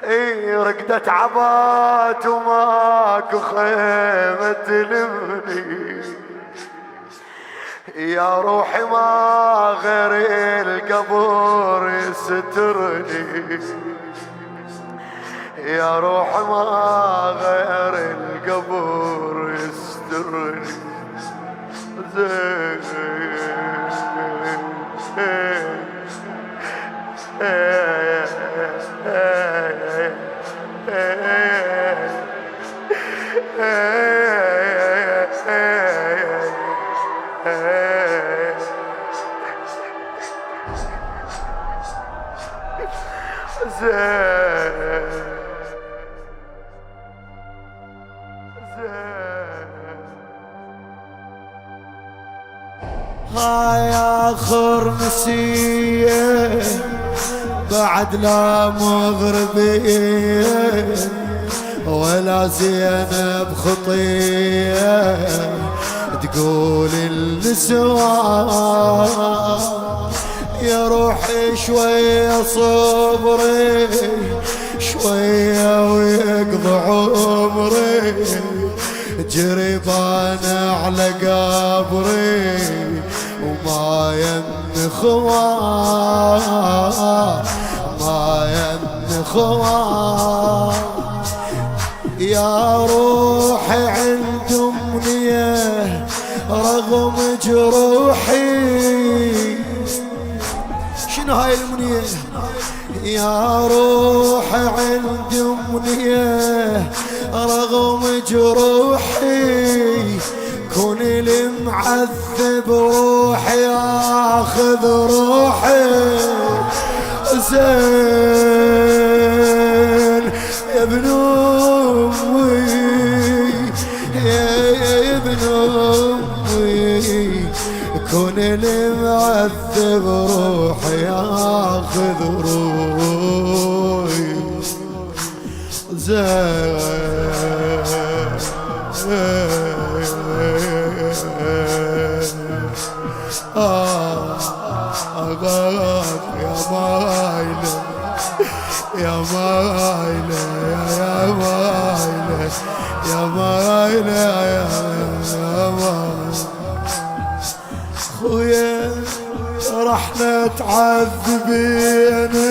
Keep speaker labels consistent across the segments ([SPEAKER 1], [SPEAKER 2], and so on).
[SPEAKER 1] رقدة عبات وماكو خيمة تلمني، يا روحي ما غير القبر يسترني، يا روحي ما غير القبر يسترني. زين
[SPEAKER 2] هاي آخر مسية بعد لا مغربية ولا زينب خطية تقول النسوان يا روحي شوية صبري شوية ويقضي عمري جربان على قبري وما ين خوان ما ين خوان يا روحي عند أمنية رغم جروحي. شنو هاي الأمنية؟ يا روحي عند أمنية رغم جروحي كون المعذب روحي اخذ روحي. زين يا ابن امي يا ابن امي كون المعذب روحي اخذ روحي. زين يا مايلة يا مايلة يا مايلة يا مايلة يا مايلة خويا رحنا تعذبينا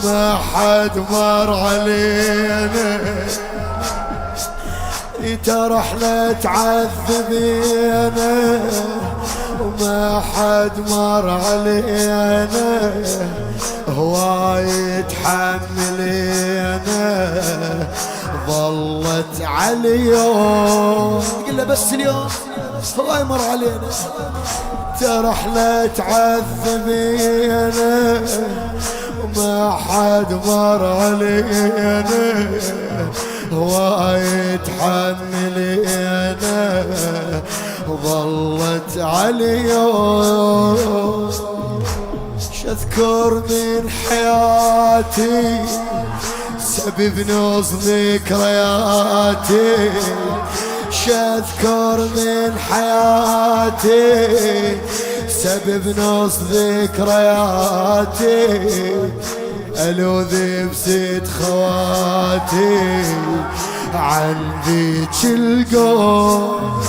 [SPEAKER 2] ما حد مر علينا رحنا تعذبينا وما حد مر علينا هواي تحملينا ظلت على اليوم قلنا بس اليوم هواي مر علينا رحنا تعذبينا وما حد مر علينا هواي تحملينا ظلت عليوم. شاذكر من حياتي سبب نص ذكرياتي شاذكر من حياتي سبب نص ذكرياتي ألوذ بست خواتي عن ذيك القوم.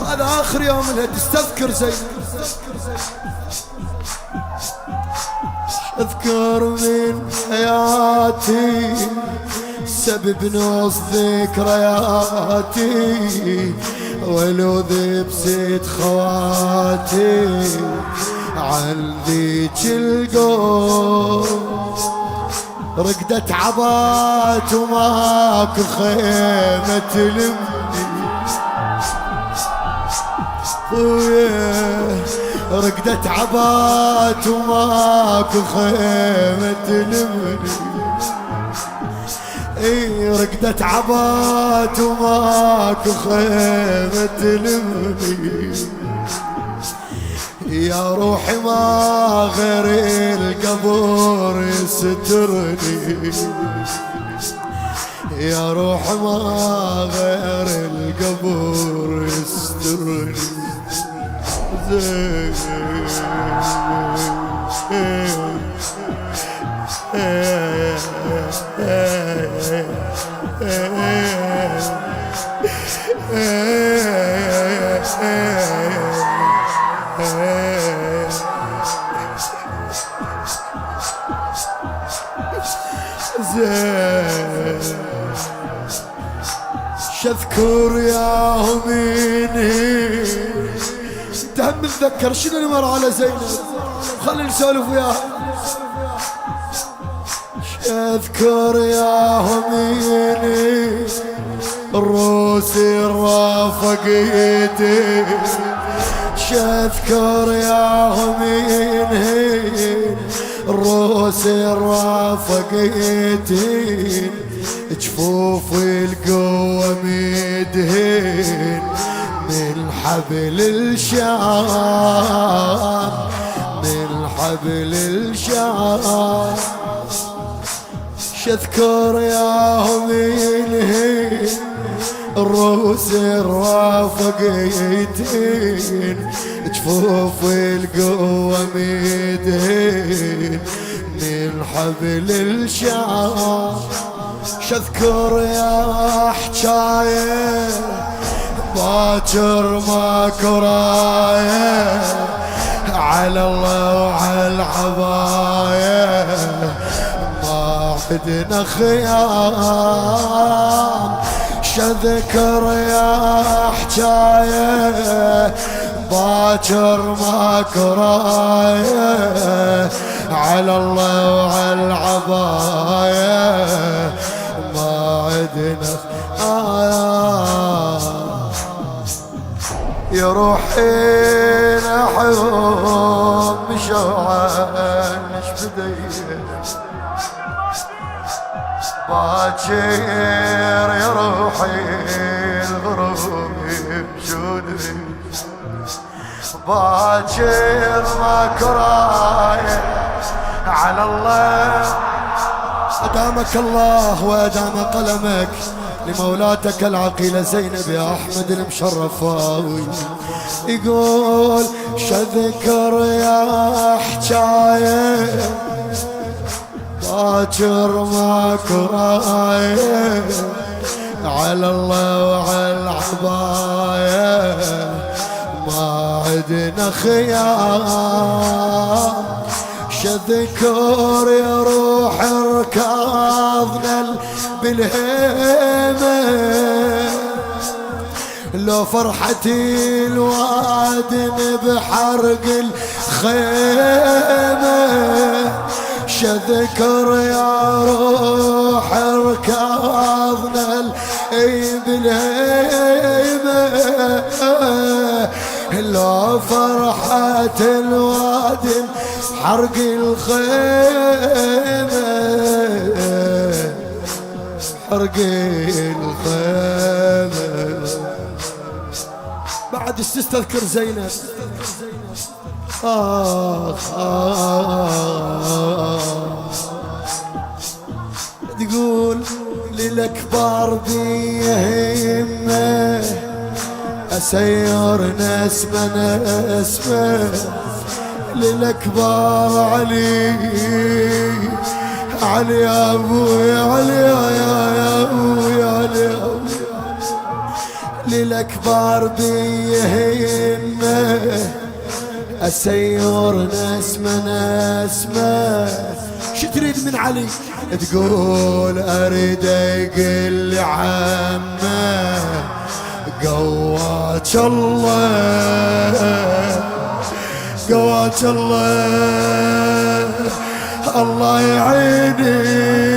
[SPEAKER 2] هذا آخر يوم لها تستذكر زين. أذكر من حياتي سبب نص ذكرياتي ولوذ بست خواتي عن ذيك القوم. رقدت عبات وماكو خيمة تلمني رقدت عبات وماكو خيمة تلمني رقدت عبات وماكو خيمة تلمني يا روحي ما غير القبر يسترني يا روحي ما غير القبر يسترني. زين شذكر يا هميني انت هم تذكر شنو اللي مر على زينب خلي نسولف وياها. شذكر يا هميني الروسي رافقيتي شذكر يا هميني الروسي رافقيتي جفوف القوة مدهن من حبل الشعر من حبل الشعر. شذكر يا هميني الروس الرافقيتين جفوف القوة مدهن من حبل الشعر. شذكر يا حجاية باكر ما كراية على الله وعلى العباية ما عدنا خيام. شذكر يا حجاية باكر ما كراية على الله وعلى العباية ما عدنا
[SPEAKER 1] يا روحي نحوم مشوعان بديه باكر يا روحي الغروب بجودي باكر ما كرايه على الله.
[SPEAKER 2] أدامك الله وأدام قلمك لمولاتك العقيلة زينب يا أحمد المشرفاوي. يقول شذكر يا حجاية باكر ما كراية على الله وعلى العباية ما عدنا خيار. شذكر يا روح ركاضنا بالهيمة لو فرحتي الوادم بحرق الخيمة. شذكر يا روح ركاضنا بالهيمة لو فرحة الوادم حرق الخيمة حرق الخيمة. بعد تستذكر زينب تقول للأكبر بيهمه أسير نسمة نسمة للأكبر علي علي يا أبوي علي يا أبوي علي للأكبر بيهمه أسير نسمة نسمة. شو تريد من علي؟ تقول أريد أقل عمه قواك الله قواك الله الله يعينك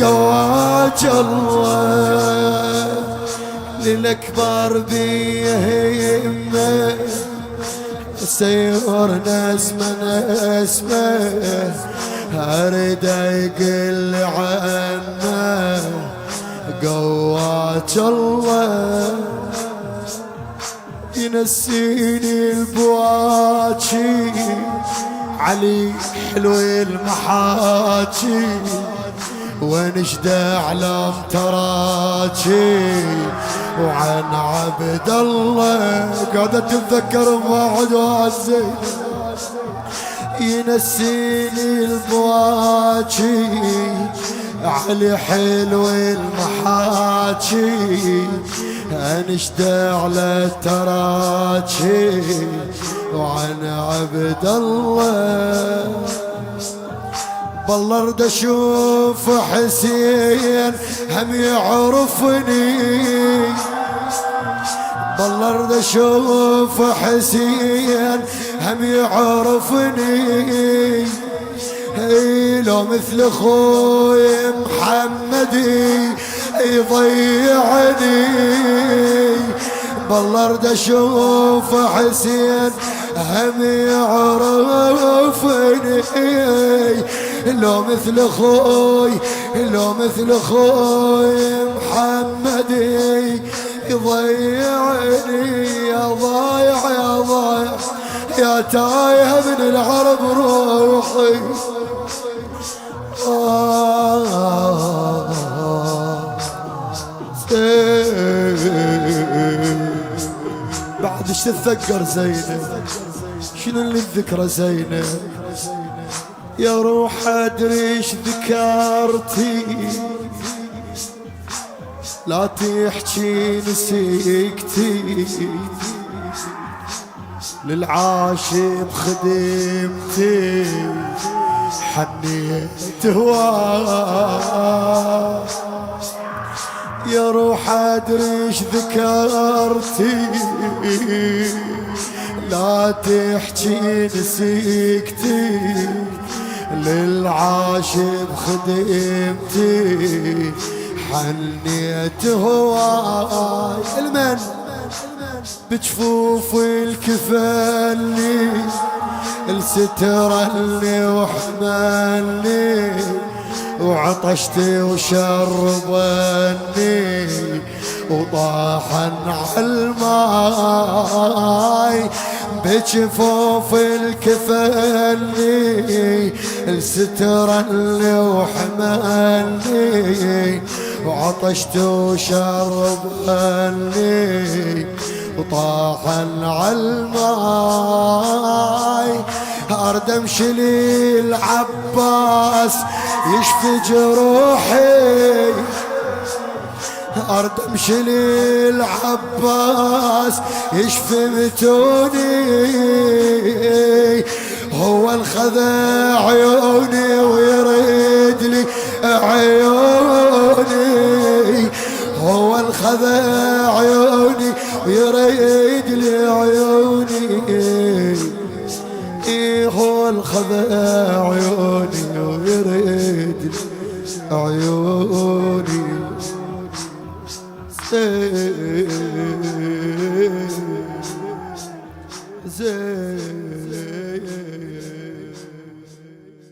[SPEAKER 2] قواك الله. للأكبر بيهمه سيور نسمة نسمة أريد أقل عنه قواك الله. ينسيني البواكي علي حلو المحاكي ونشدة أعلام تراكي وعن عبد الله قاعدة تتذكر بعد وعزي. ينسيني البواجي علي حلو المحاجي انشد على التراجي وعن عبد الله. بالله ارد اشوف حسين هم يعرفني، بالله ارد اشوف حسين هم يعرفني، لو مثل اخوي محمدي يضيعني. بالله ارد اشوف حسين هم يعرفني، لو مثل اخوي لو مثل اخوي محمدي يضيعني. يا ضايع يا ضايع يا تايه من العرب روحي. بعد ايش تتذكر زينب؟ شنو اللي الذكرى زينب؟ يا روح ادري ايش ذكرتي، لا تحكي نسيكتي، للعاشق خدمتي حنيت هواه. يا روح ادري ايش ذكرتي، لا تحكي نسيكتي، للعاشق خدمتي حنيت هواي. المن بجفوف الكفلني السترني وحملني، وعطشتي وشربني وطاحن عالماي. بجفوف الكفلني السترني وحملني، وعطشت وشربني وطاحن عالماي. ارد امشي للعباس يشفي جروحي، ارد امشي للعباس يشفي متوني، هو الخذا عيوني ويريد لي عيوني، هو الخذا عيوني ويريد لي عيوني، هو الخذا عيوني ويريد لي عيوني. زين